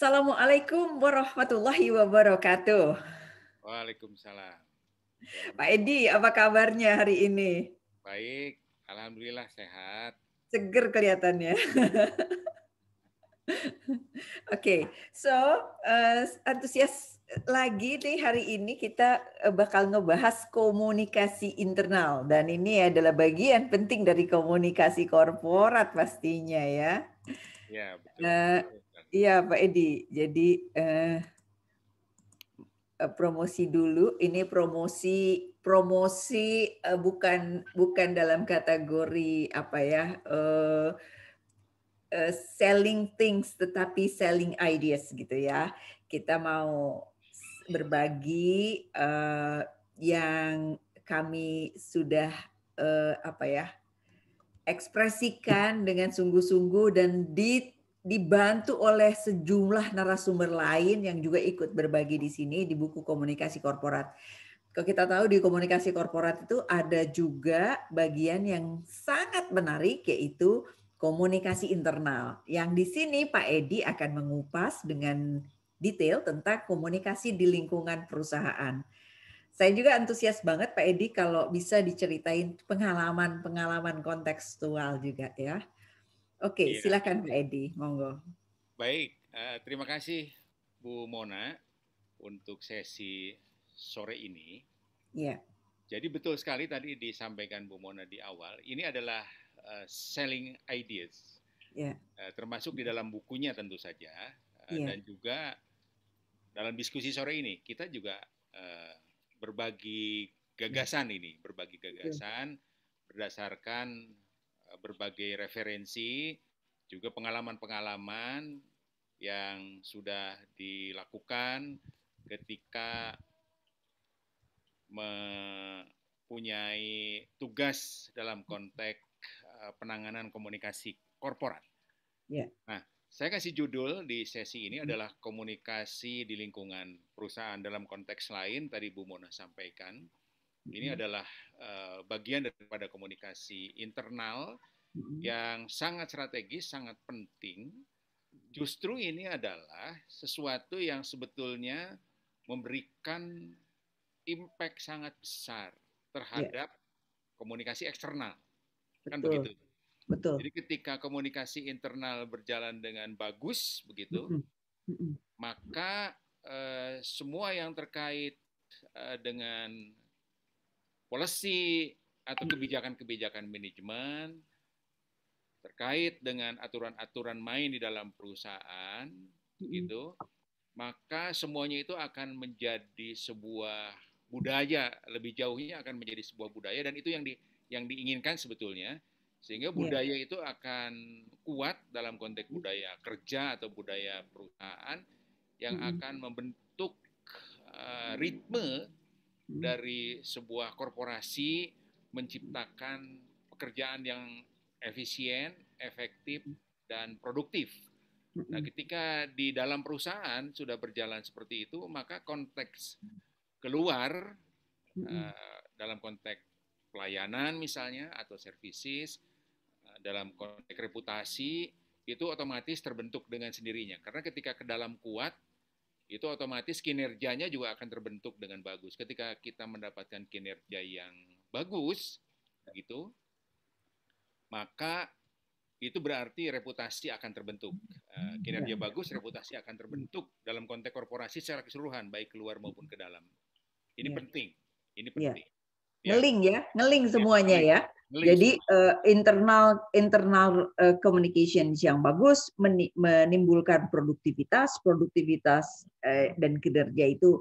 Assalamualaikum warahmatullahi wabarakatuh. Waalaikumsalam. Pak Edi, apa kabarnya hari ini? Baik, alhamdulillah sehat. Seger kelihatannya. Oke, antusias lagi nih hari ini kita bakal ngebahas komunikasi internal dan ini adalah bagian penting dari komunikasi korporat pastinya ya. Ya, betul. Eh, Betul sekali. iya Pak Edi, jadi promosi dulu. Ini promosi promosi bukan bukan dalam kategori apa ya selling things, tetapi selling ideas gitu ya. Kita mau berbagi yang kami sudah apa ya ekspresikan dengan sungguh-sungguh dan dibantu oleh sejumlah narasumber lain yang juga ikut berbagi di sini di buku komunikasi korporat. Kalau kita tahu di komunikasi korporat itu ada juga bagian yang sangat menarik yaitu komunikasi internal. Yang di sini Pak Edi akan mengupas dengan detail tentang komunikasi di lingkungan perusahaan. Saya juga antusias banget Pak Edi kalau bisa diceritain pengalaman-pengalaman kontekstual juga ya. Oke, Iya, silakan Pak Edi, monggo. baik. Terima kasih Bu Mona untuk sesi sore ini. Ya, Jadi betul sekali tadi disampaikan Bu Mona di awal. Ini adalah selling ideas, ya, termasuk di dalam bukunya tentu saja, ya. dan juga dalam diskusi sore ini kita juga eh, berbagi gagasan ini, berbagi Betul. gagasan berdasarkan berbagai referensi, juga pengalaman-pengalaman yang sudah dilakukan ketika mempunyai tugas dalam konteks penanganan komunikasi korporat. Ya. Nah, saya kasih judul di sesi ini adalah komunikasi di lingkungan perusahaan. Dalam konteks lain, tadi Bu Mona sampaikan, ini adalah bagian daripada komunikasi internal yang sangat strategis, sangat penting. Justru ini adalah sesuatu yang sebetulnya memberikan impact sangat besar Ya, terhadap komunikasi eksternal. Kan betul, begitu. betul. Jadi ketika komunikasi internal berjalan dengan bagus, begitu, Mm-mm. Mm-mm. maka semua yang terkait dengan policy atau kebijakan-kebijakan manajemen terkait dengan aturan-aturan main di dalam perusahaan, Mm-mm. begitu, maka semuanya itu akan menjadi sebuah budaya, lebih jauhnya akan menjadi sebuah budaya, dan itu yang diinginkan sebetulnya, sehingga Ya. budaya itu akan kuat dalam konteks budaya kerja atau budaya perusahaan yang Mm-mm. akan membentuk ritme Mm-mm. dari sebuah korporasi menciptakan pekerjaan yang efisien, efektif, dan produktif. Nah, Mm-mm. ketika di dalam perusahaan sudah berjalan seperti itu, maka konteks keluar Mm-mm. dalam konteks pelayanan misalnya atau services, dalam konteks reputasi itu otomatis terbentuk dengan sendirinya. Karena ketika ke dalam kuat, itu otomatis kinerjanya juga akan terbentuk dengan bagus. Ketika kita mendapatkan kinerja yang bagus, begitu, maka itu berarti reputasi akan terbentuk. Ya. Kinerja bagus, reputasi akan terbentuk dalam konteks korporasi secara keseluruhan, baik keluar maupun ke dalam. Ini Ya. penting. Ini Ya. penting. Ya, Ngeling ya, ngeling ya, semuanya ngeling, ya. ngeling Jadi semua. internal internal communications yang bagus menimbulkan produktivitas, produktivitas dan kinerja itu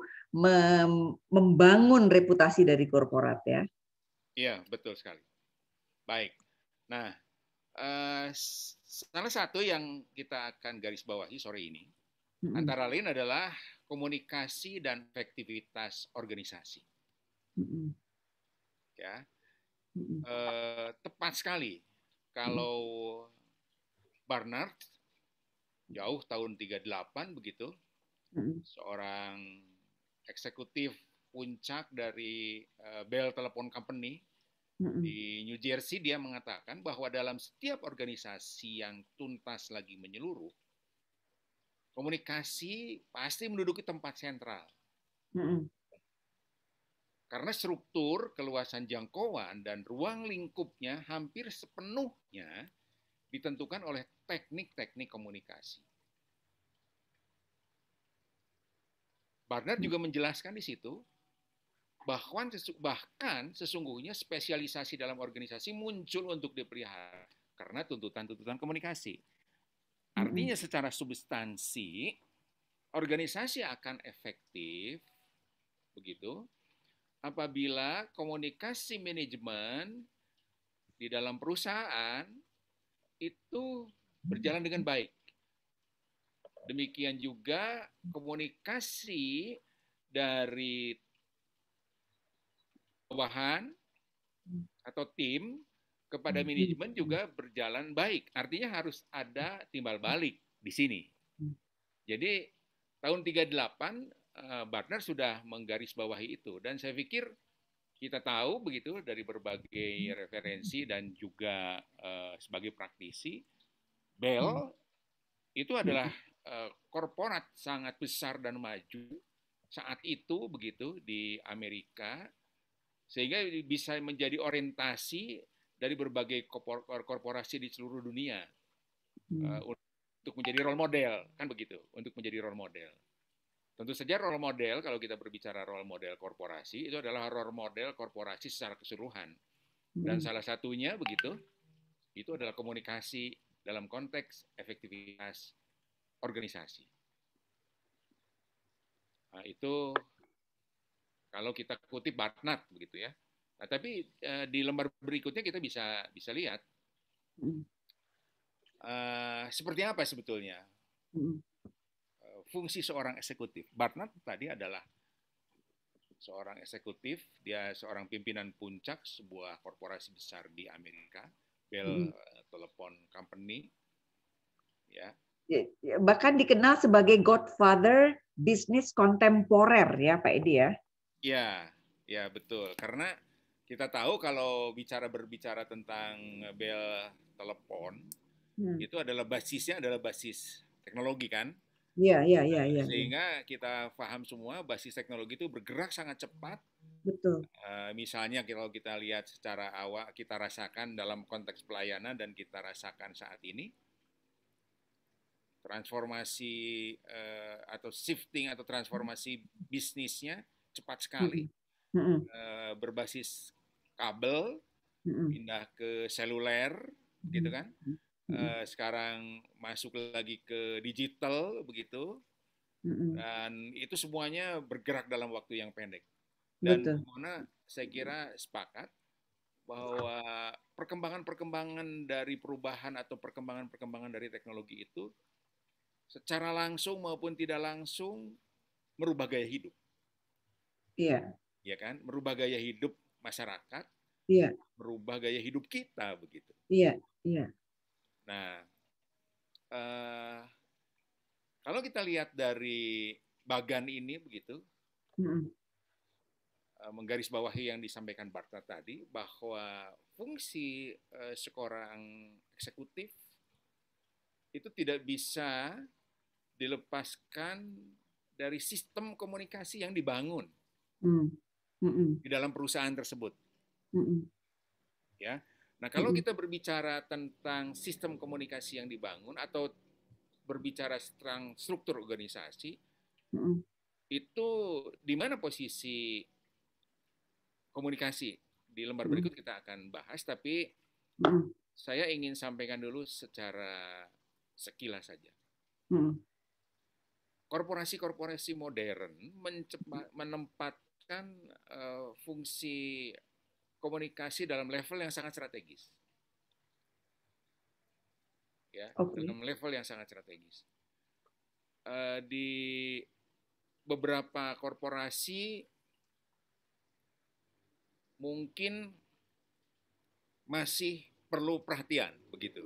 membangun reputasi dari korporat ya. Iya, betul sekali. Baik. Nah, salah satu yang kita akan garis bawahi sore ini, Mm-mm. antara lain adalah komunikasi dan efektivitas organisasi. Mm-mm. Ya, Mm-mm. tepat sekali Mm-mm. kalau Barnard jauh tahun 38 begitu, Mm-mm. seorang eksekutif puncak dari Bell Telephone Company Mm-mm. di New Jersey, dia mengatakan bahwa dalam setiap organisasi yang tuntas lagi menyeluruh, komunikasi pasti menduduki tempat sentral. Mm-mm. Karena struktur, keluasan jangkauan, dan ruang lingkupnya hampir sepenuhnya ditentukan oleh teknik-teknik komunikasi. Barnard juga menjelaskan di situ bahkan sesungguhnya spesialisasi dalam organisasi muncul untuk dipelihara karena tuntutan-tuntutan komunikasi. Artinya secara substansi, organisasi akan efektif, begitu, apabila komunikasi manajemen di dalam perusahaan itu berjalan dengan baik. Demikian juga komunikasi dari bawahan atau tim kepada manajemen juga berjalan baik. Artinya harus ada timbal balik di sini. Jadi tahun 38 Barnard sudah menggarisbawahi itu, dan saya pikir kita tahu begitu dari berbagai referensi dan juga sebagai praktisi, Bell itu adalah korporat sangat besar dan maju saat itu begitu di Amerika, sehingga bisa menjadi orientasi dari berbagai korporasi di seluruh dunia untuk menjadi role model, kan begitu, untuk menjadi role model. Tentu saja role model, kalau kita berbicara role model korporasi, itu adalah role model korporasi secara keseluruhan. Dan salah satunya begitu, itu adalah komunikasi dalam konteks efektivitas organisasi. Nah, itu kalau kita kutip Barnard begitu ya. Nah, tapi di lembar berikutnya kita bisa lihat seperti apa sebetulnya fungsi seorang eksekutif. Barnard tadi adalah seorang eksekutif, dia seorang pimpinan puncak sebuah korporasi besar di Amerika, Bell Telephone Company, ya. Bahkan dikenal sebagai Godfather bisnis kontemporer ya Pak Edi ya. Ya betul. Karena kita tahu kalau berbicara tentang Bell Telepon, itu adalah basisnya adalah basis teknologi kan. Iya. Sehingga kita paham semua basis teknologi itu bergerak sangat cepat. Betul. Misalnya kalau kita lihat secara awal, kita rasakan dalam konteks pelayanan dan kita rasakan saat ini, transformasi atau shifting atau transformasi bisnisnya cepat sekali. Berbasis kabel, pindah ke seluler, gitu kan. Sekarang masuk lagi ke digital, begitu. Dan itu semuanya bergerak dalam waktu yang pendek. Dan Mona, saya kira sepakat bahwa perkembangan-perkembangan dari perubahan atau perkembangan-perkembangan dari teknologi itu secara langsung maupun tidak langsung merubah gaya hidup. Iya. Ya kan? Merubah gaya hidup masyarakat. Iya. Merubah gaya hidup kita begitu. Iya. Nah, kalau kita lihat dari bagan ini begitu, menggarisbawahi yang disampaikan Barta tadi, bahwa fungsi seorang eksekutif itu tidak bisa dilepaskan dari sistem komunikasi yang dibangun di dalam perusahaan tersebut. Ya. Nah, kalau kita berbicara tentang sistem komunikasi yang dibangun atau berbicara tentang struktur organisasi, itu di mana posisi komunikasi? Di lembar berikut kita akan bahas, tapi saya ingin sampaikan dulu secara sekilas saja. Korporasi-korporasi modern menempatkan fungsi komunikasi dalam level yang sangat strategis. Ya, dalam level yang sangat strategis. Di beberapa korporasi mungkin masih perlu perhatian begitu.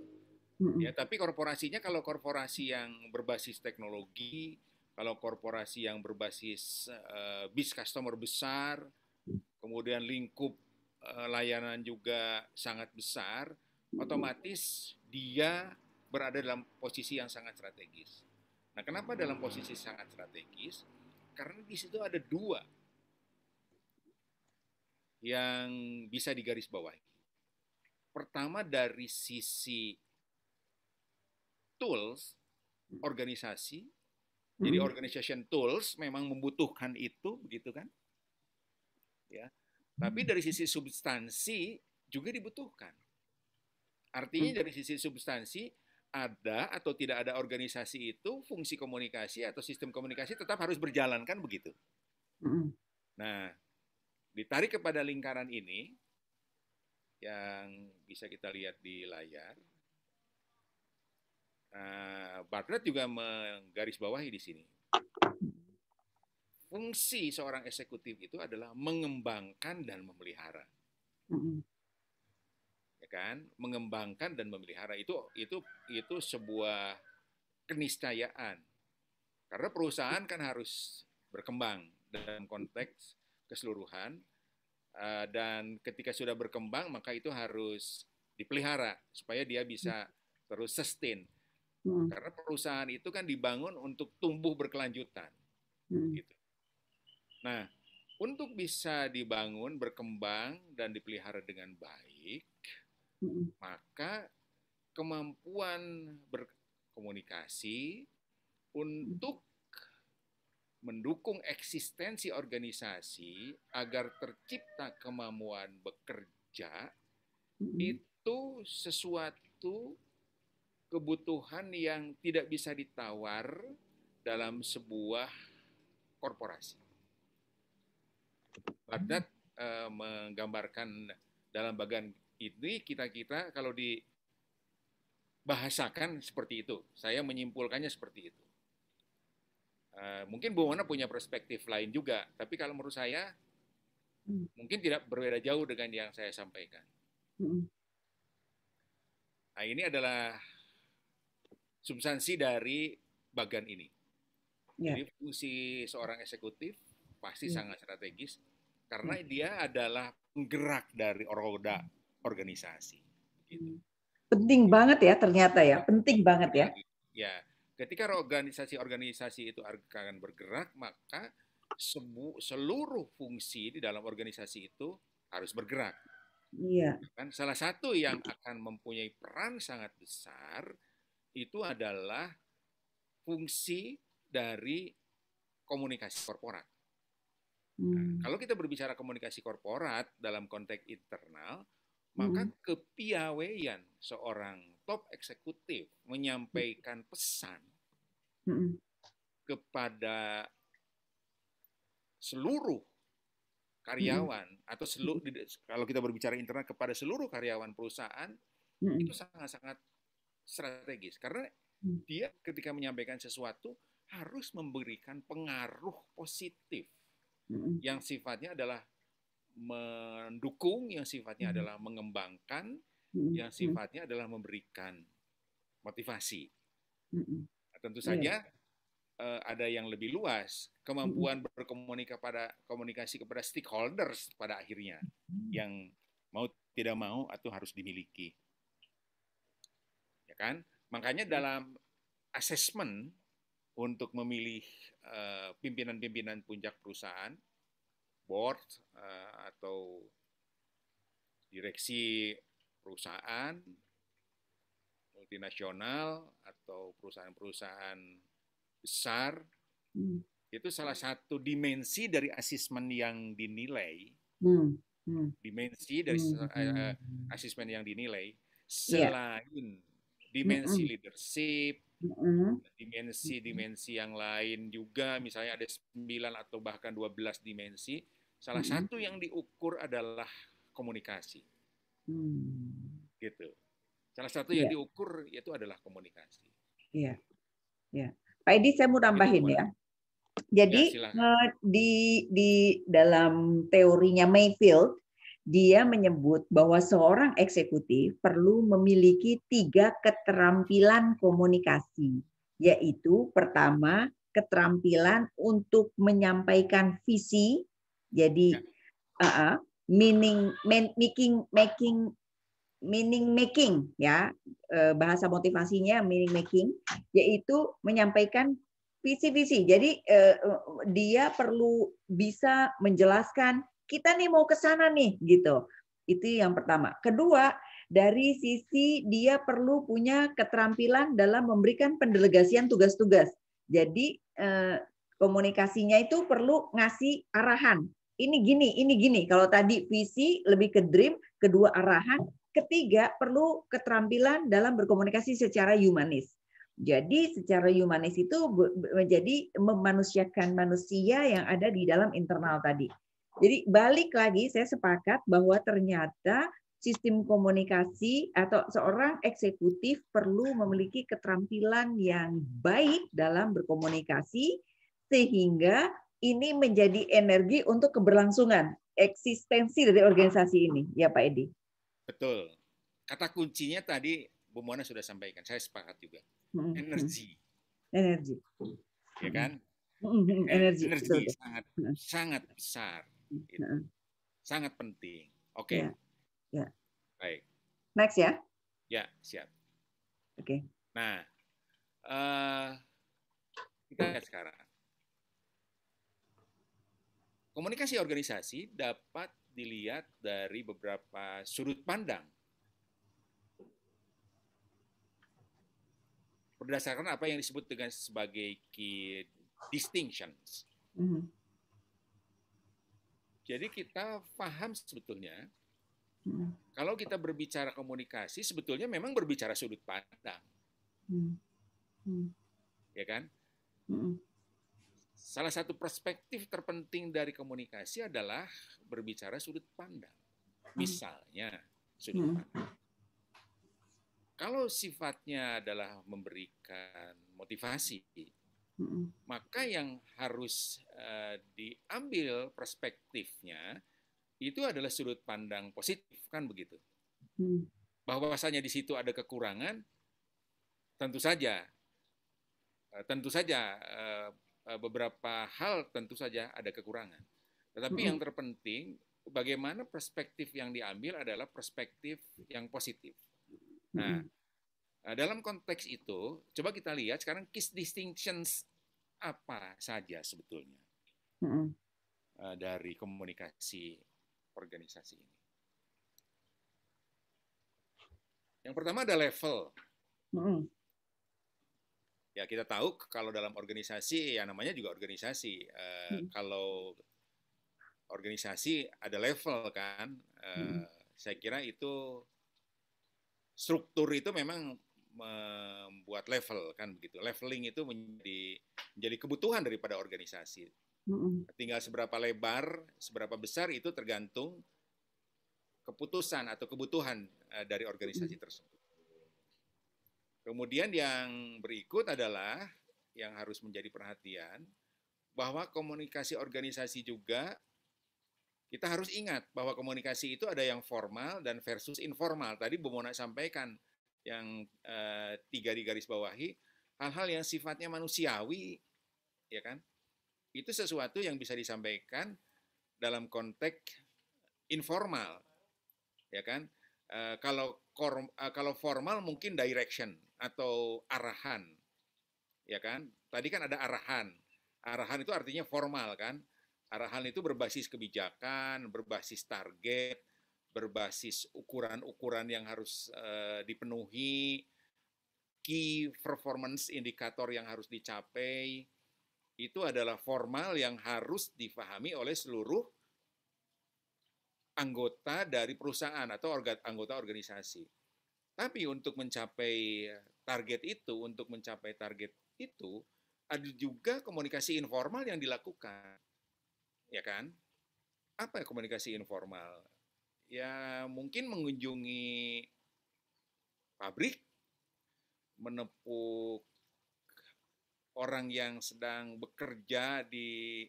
Ya, tapi korporasinya kalau korporasi yang berbasis teknologi, kalau korporasi yang berbasis bis customer besar, kemudian lingkup layanan juga sangat besar, otomatis dia berada dalam posisi yang sangat strategis. Nah, kenapa dalam posisi sangat strategis? Karena di situ ada dua yang bisa digarisbawahi. Pertama dari sisi tools, organisasi. Jadi organization tools memang membutuhkan itu, begitu kan? Ya. Tapi dari sisi substansi juga dibutuhkan. Artinya dari sisi substansi, ada atau tidak ada organisasi itu, fungsi komunikasi atau sistem komunikasi tetap harus berjalan, kan begitu? Nah, ditarik kepada lingkaran ini, yang bisa kita lihat di layar, Bartlett juga menggarisbawahi di sini. Fungsi seorang eksekutif itu adalah mengembangkan dan memelihara. Ya kan? Mengembangkan dan memelihara itu sebuah keniscayaan. Karena perusahaan kan harus berkembang dalam konteks keseluruhan, dan ketika sudah berkembang maka itu harus dipelihara supaya dia bisa terus sustain. Karena perusahaan itu kan dibangun untuk tumbuh berkelanjutan. Gitu. Nah, untuk bisa dibangun, berkembang, dan dipelihara dengan baik, maka kemampuan berkomunikasi untuk mendukung eksistensi organisasi agar tercipta kemampuan bekerja, itu sesuatu kebutuhan yang tidak bisa ditawar dalam sebuah korporasi. Bartlett menggambarkan dalam bagian ini kita kalau dibahasakan seperti itu. Saya menyimpulkannya seperti itu. Mungkin Bu Mona punya perspektif lain juga, tapi kalau menurut saya mungkin tidak berbeda jauh dengan yang saya sampaikan. Nah, ini adalah substansi dari bagian ini. Jadi fungsi seorang eksekutif pasti sangat strategis karena dia adalah penggerak dari roda organisasi. Gitu. Penting banget ya ternyata ya, penting banget ya. Ya, ketika organisasi itu akan bergerak, maka seluruh fungsi di dalam organisasi itu harus bergerak. Iya. Kan salah satu yang akan mempunyai peran sangat besar itu adalah fungsi dari komunikasi korporat. Nah, kalau kita berbicara komunikasi korporat dalam konteks internal, maka kepiawaian seorang top eksekutif menyampaikan pesan kepada seluruh karyawan atau kalau kita berbicara internal kepada seluruh karyawan perusahaan itu sangat-sangat strategis karena dia ketika menyampaikan sesuatu harus memberikan pengaruh positif yang sifatnya adalah mendukung, yang sifatnya adalah mengembangkan, yang sifatnya adalah memberikan motivasi. Nah, tentu saja ada yang lebih luas, kemampuan berkomunikasi kepada stakeholders pada akhirnya yang mau tidak mau atau harus dimiliki. Ya kan? Makanya dalam asesmen untuk memilih pimpinan-pimpinan puncak perusahaan, board atau direksi perusahaan multinasional atau perusahaan-perusahaan besar, itu salah satu dimensi dari asesmen yang dinilai. Dimensi dari asesmen yang dinilai selain dimensi leadership, dimensi yang lain juga, misalnya ada 9 atau bahkan 12 dimensi, salah satu yang diukur adalah komunikasi. Gitu. Salah satu yang diukur itu adalah komunikasi. Iya. Ya. Pak Edi, saya mau tambahin ya. Jadi di dalam teorinya Mayfield, dia menyebut bahwa seorang eksekutif perlu memiliki 3 keterampilan komunikasi, yaitu pertama, keterampilan untuk menyampaikan visi, jadi meaning making ya, bahasa motivasinya meaning making, yaitu menyampaikan visi-visi. Jadi dia perlu bisa menjelaskan kita nih mau ke sana nih gitu. Itu yang pertama. Kedua, dari sisi dia perlu punya keterampilan dalam memberikan pendelegasian tugas-tugas. Jadi komunikasinya itu perlu ngasih arahan. Ini gini. Kalau tadi visi lebih ke dream, kedua arahan, ketiga perlu keterampilan dalam berkomunikasi secara humanis. Jadi secara humanis itu menjadi memanusiakan manusia yang ada di dalam internal tadi. Jadi balik lagi saya sepakat bahwa ternyata sistem komunikasi atau seorang eksekutif perlu memiliki keterampilan yang baik dalam berkomunikasi sehingga ini menjadi energi untuk keberlangsungan eksistensi dari organisasi ini, ya Pak Edi. Betul. Kata kuncinya tadi Bu Mona sudah sampaikan, saya sepakat juga. Energi. Energi. Ya kan? Energi sangat besar. Gitu. Sangat penting. Oke. Ya. Baik. Next ya. Ya, siap. Oke. Nah, kita lihat sekarang. Komunikasi organisasi dapat dilihat dari beberapa sudut pandang. Berdasarkan apa yang disebut dengan sebagai key distinctions. Jadi kita paham sebetulnya, kalau kita berbicara komunikasi, sebetulnya memang berbicara sudut pandang. Ya kan? Salah satu perspektif terpenting dari komunikasi adalah berbicara sudut pandang. Misalnya, sudut pandang. Kalau sifatnya adalah memberikan motivasi, maka yang harus diambil perspektifnya itu adalah sudut pandang positif, kan begitu? Bahwasanya di situ ada kekurangan, tentu saja beberapa hal tentu saja ada kekurangan. Tetapi yang terpenting, bagaimana perspektif yang diambil adalah perspektif yang positif. Nah, dalam konteks itu, coba kita lihat sekarang key distinctions apa saja sebetulnya dari komunikasi organisasi ini. Yang pertama ada level. Ya, kita tahu kalau dalam organisasi, ya namanya juga organisasi. Kalau organisasi ada level kan, saya kira itu struktur itu memang membuat level kan begitu. Leveling itu menjadi kebutuhan daripada organisasi. Tinggal seberapa lebar, seberapa besar itu tergantung keputusan atau kebutuhan dari organisasi tersebut. Kemudian yang berikut adalah yang harus menjadi perhatian bahwa komunikasi organisasi juga kita harus ingat bahwa komunikasi itu ada yang formal dan versus informal. Tadi Bu Mona sampaikan yang 3 digarisbawahi, hal-hal yang sifatnya manusiawi, ya kan? Itu sesuatu yang bisa disampaikan dalam konteks informal, ya kan? Kalau formal mungkin direction atau arahan, ya kan? Tadi kan ada arahan. Arahan itu artinya formal kan? Arahan itu berbasis kebijakan, berbasis target, berbasis ukuran-ukuran yang harus dipenuhi, key performance indikator yang harus dicapai. Itu adalah formal yang harus difahami oleh seluruh anggota dari perusahaan atau anggota organisasi. Tapi untuk mencapai target itu, ada juga komunikasi informal yang dilakukan. Ya kan? Apa komunikasi informal? Ya mungkin mengunjungi pabrik, menepuk orang yang sedang bekerja di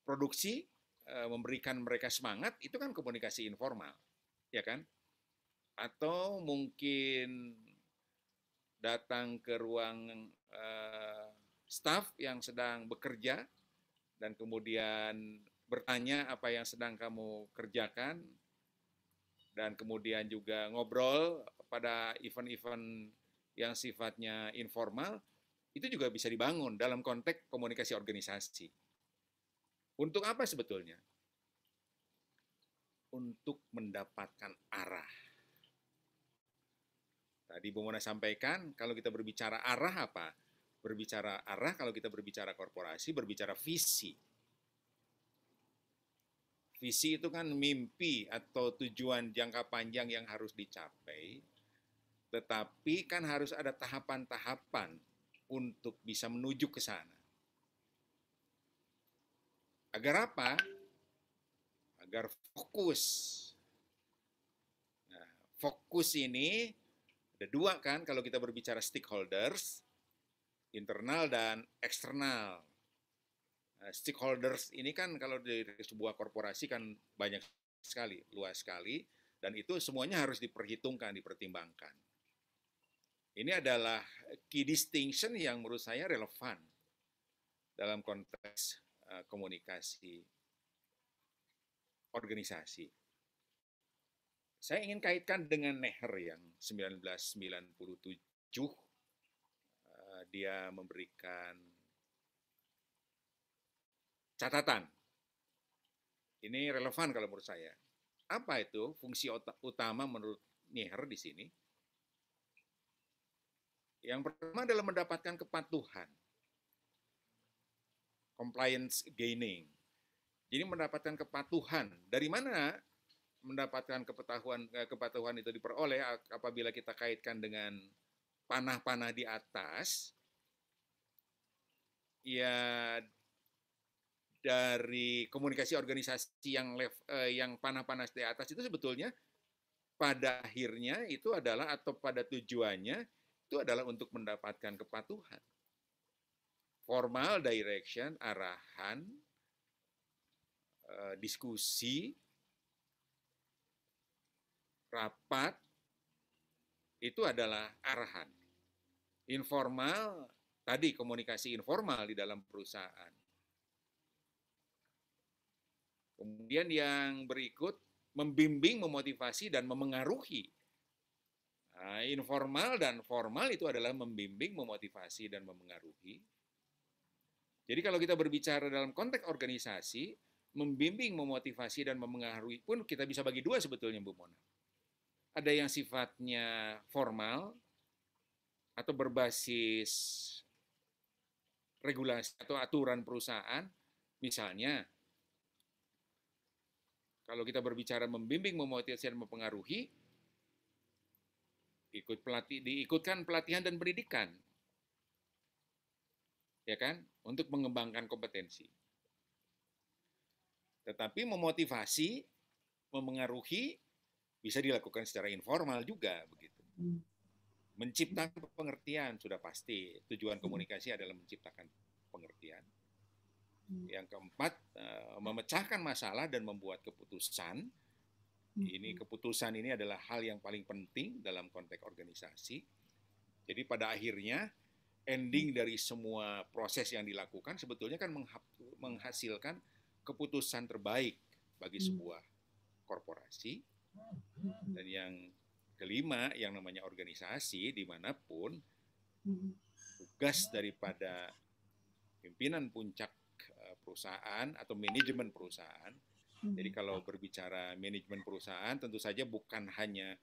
produksi, memberikan mereka semangat, itu kan komunikasi informal, ya kan? Atau mungkin datang ke ruang staf yang sedang bekerja dan kemudian bertanya apa yang sedang kamu kerjakan, dan kemudian juga ngobrol pada event-event yang sifatnya informal, itu juga bisa dibangun dalam konteks komunikasi organisasi. Untuk apa sebetulnya? Untuk mendapatkan arah. Tadi Bu Mona sampaikan, kalau kita berbicara arah apa? Berbicara arah, kalau kita berbicara korporasi, berbicara visi. Visi itu kan mimpi atau tujuan jangka panjang yang harus dicapai, tetapi kan harus ada tahapan-tahapan untuk bisa menuju ke sana. Agar apa? Agar fokus. Nah, fokus ini ada dua kan kalau kita berbicara stakeholders, internal dan eksternal. Nah, stakeholders ini kan kalau dari sebuah korporasi kan banyak sekali, luas sekali, dan itu semuanya harus diperhitungkan, dipertimbangkan. Ini adalah key distinction yang menurut saya relevan dalam konteks komunikasi organisasi. Saya ingin kaitkan dengan Neher yang 1997, dia memberikan catatan. Ini relevan kalau menurut saya. Apa itu fungsi utama menurut Neher di sini? Yang pertama adalah mendapatkan kepatuhan, compliance gaining. Jadi mendapatkan kepatuhan. Dari mana mendapatkan kepatuhan itu diperoleh? Apabila kita kaitkan dengan panah-panah di atas, ya dari komunikasi organisasi yang panah-panah di atas itu sebetulnya pada akhirnya itu adalah atau pada tujuannya itu adalah untuk mendapatkan kepatuhan. Formal direction, arahan, diskusi, rapat, itu adalah arahan. Informal, tadi komunikasi informal di dalam perusahaan. Kemudian yang berikut, membimbing, memotivasi, dan memengaruhi. Nah, informal dan formal itu adalah membimbing, memotivasi, dan memengaruhi. Jadi kalau kita berbicara dalam konteks organisasi, membimbing, memotivasi, dan memengaruhi pun kita bisa bagi dua sebetulnya, Bu Mona. Ada yang sifatnya formal atau berbasis regulasi atau aturan perusahaan. Misalnya, kalau kita berbicara membimbing, memotivasi, dan mempengaruhi, diikutkan pelatihan dan pendidikan, ya kan, untuk mengembangkan kompetensi. Tetapi memotivasi, memengaruhi bisa dilakukan secara informal juga begitu. Menciptakan pengertian sudah pasti. Tujuan komunikasi adalah menciptakan pengertian. Yang keempat, memecahkan masalah dan membuat keputusan. Keputusan ini adalah hal yang paling penting dalam konteks organisasi. Jadi pada akhirnya ending dari semua proses yang dilakukan sebetulnya kan menghasilkan keputusan terbaik bagi sebuah korporasi. Dan yang kelima, yang namanya organisasi, dimanapun tugas daripada pimpinan puncak perusahaan atau manajemen perusahaan. Jadi kalau berbicara manajemen perusahaan, tentu saja bukan hanya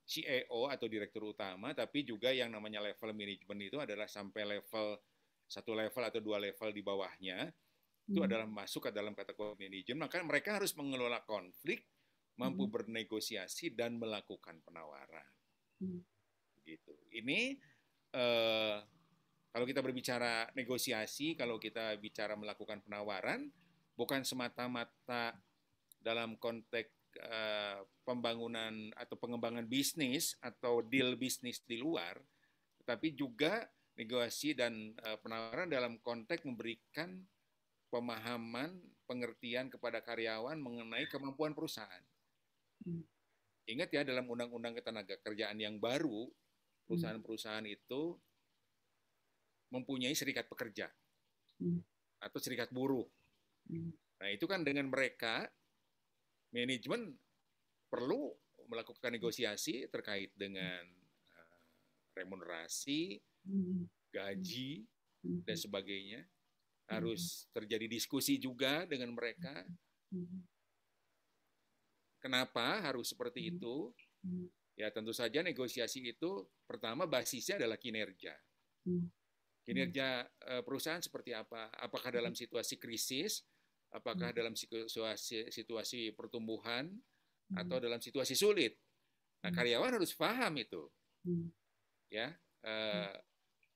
CEO atau direktur utama, tapi juga yang namanya level manajemen itu adalah sampai satu level atau dua level di bawahnya, itu adalah masuk ke dalam kategori manajemen. Maka mereka harus mengelola konflik, mampu bernegosiasi, dan melakukan penawaran. Gitu. Ini kalau kita berbicara negosiasi, kalau kita bicara melakukan penawaran, bukan semata-mata dalam konteks pembangunan atau pengembangan bisnis atau deal bisnis di luar, tetapi juga negosiasi dan penawaran dalam konteks memberikan pemahaman, pengertian kepada karyawan mengenai kemampuan perusahaan. Ingat ya, dalam Undang-Undang Ketenagakerjaan yang baru, perusahaan-perusahaan itu mempunyai serikat pekerja atau serikat buruh. Nah, itu kan dengan mereka, manajemen perlu melakukan negosiasi terkait dengan remunerasi, gaji, dan sebagainya. Harus terjadi diskusi juga dengan mereka. Kenapa harus seperti itu? Ya tentu saja negosiasi itu pertama basisnya adalah kinerja. Kinerja perusahaan seperti apa? Apakah dalam situasi krisis, apakah dalam situasi pertumbuhan, atau dalam situasi sulit? Nah, karyawan harus paham itu. Ya,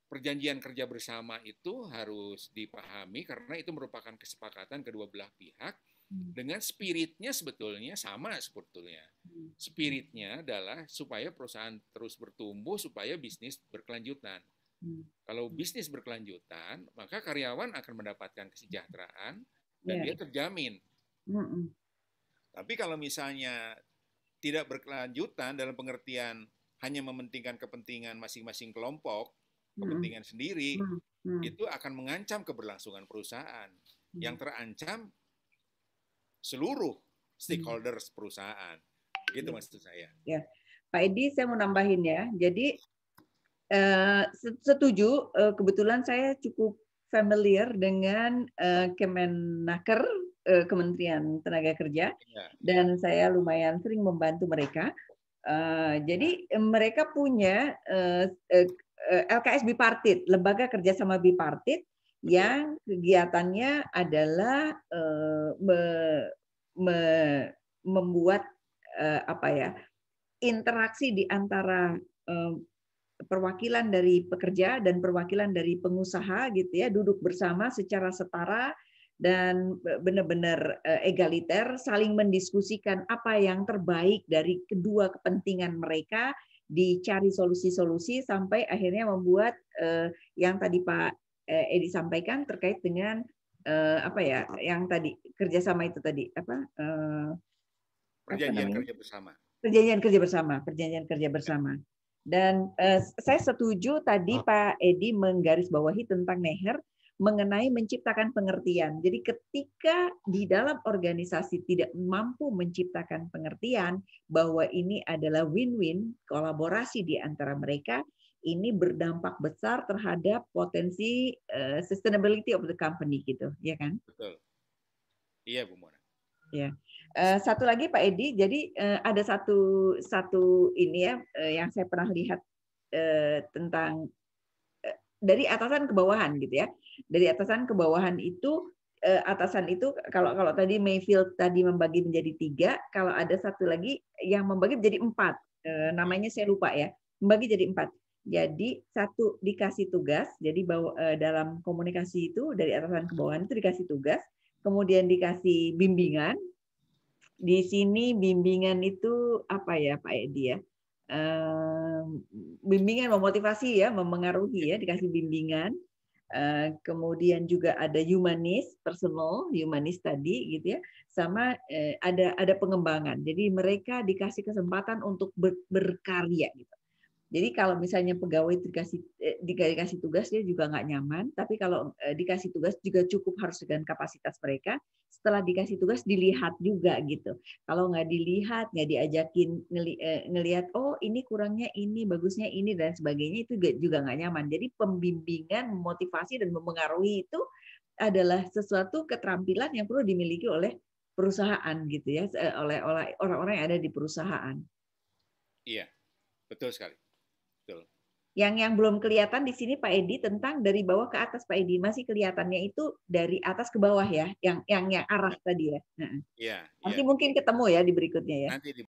perjanjian kerja bersama itu harus dipahami karena itu merupakan kesepakatan kedua belah pihak dengan spiritnya sebetulnya sama sebetulnya. Spiritnya adalah supaya perusahaan terus bertumbuh, supaya bisnis berkelanjutan. Kalau bisnis berkelanjutan, maka karyawan akan mendapatkan kesejahteraan dan dia terjamin. Tapi kalau misalnya tidak berkelanjutan dalam pengertian hanya mementingkan kepentingan masing-masing kelompok, kepentingan sendiri, itu akan mengancam keberlangsungan perusahaan. Yang terancam seluruh stakeholders perusahaan. Gitu maksud saya. Ya, Pak Edi, saya mau nambahin ya. Jadi setuju. Kebetulan saya cukup familiar dengan Kemenaker, Kementerian Tenaga Kerja, dan saya lumayan sering membantu mereka. Jadi mereka punya LKS bipartit, lembaga kerjasama bipartit, yang kegiatannya adalah membuat interaksi di antara perwakilan dari pekerja dan perwakilan dari pengusaha gitu ya, duduk bersama secara setara dan benar-benar egaliter, saling mendiskusikan apa yang terbaik dari kedua kepentingan mereka, dicari solusi-solusi sampai akhirnya membuat yang tadi Pak Edi sampaikan terkait dengan yang tadi kerjasama itu tadi perjanjian kerja bersama. Perjanjian kerja bersama. Dan saya setuju tadi Pak Edi menggarisbawahi tentang Neher mengenai menciptakan pengertian. Jadi ketika di dalam organisasi tidak mampu menciptakan pengertian bahwa ini adalah win-win, kolaborasi di antara mereka, ini berdampak besar terhadap potensi sustainability of the company gitu, ya kan? Betul. Iya, Bu Mona. Ya. Satu lagi Pak Edi, jadi ada satu ini ya yang saya pernah lihat tentang dari atasan ke bawahan gitu ya. Dari atasan ke bawahan itu atasan itu kalau tadi Mayfield tadi membagi menjadi 3, kalau ada satu lagi yang membagi menjadi 4. Namanya saya lupa ya. Membagi jadi 4. Jadi satu dikasih tugas, jadi dalam komunikasi itu dari atasan ke bawahan itu dikasih tugas, kemudian dikasih bimbingan. Di sini bimbingan itu apa ya Pak Edi ya? Bimbingan memotivasi ya, memengaruhi ya, dikasih bimbingan. Kemudian juga ada humanis, personal, humanis tadi gitu ya. Sama ada pengembangan. Jadi mereka dikasih kesempatan untuk berkarya gitu. Jadi kalau misalnya pegawai dikasih tugas dia juga nggak nyaman, tapi kalau dikasih tugas juga cukup harus dengan kapasitas mereka. Setelah dikasih tugas dilihat juga gitu. Kalau nggak dilihat, nggak diajakin ngelihat, oh ini kurangnya ini, bagusnya ini dan sebagainya, itu juga nggak nyaman. Jadi pembimbingan, motivasi dan memengaruhi itu adalah sesuatu keterampilan yang perlu dimiliki oleh perusahaan gitu ya, oleh orang-orang yang ada di perusahaan. Iya, betul sekali. Betul. Yang belum kelihatan di sini Pak Edi tentang dari bawah ke atas Pak Edi, masih kelihatannya itu dari atas ke bawah ya, yang arah tadi ya. Iya. Nanti mungkin ketemu ya di berikutnya ya. Nanti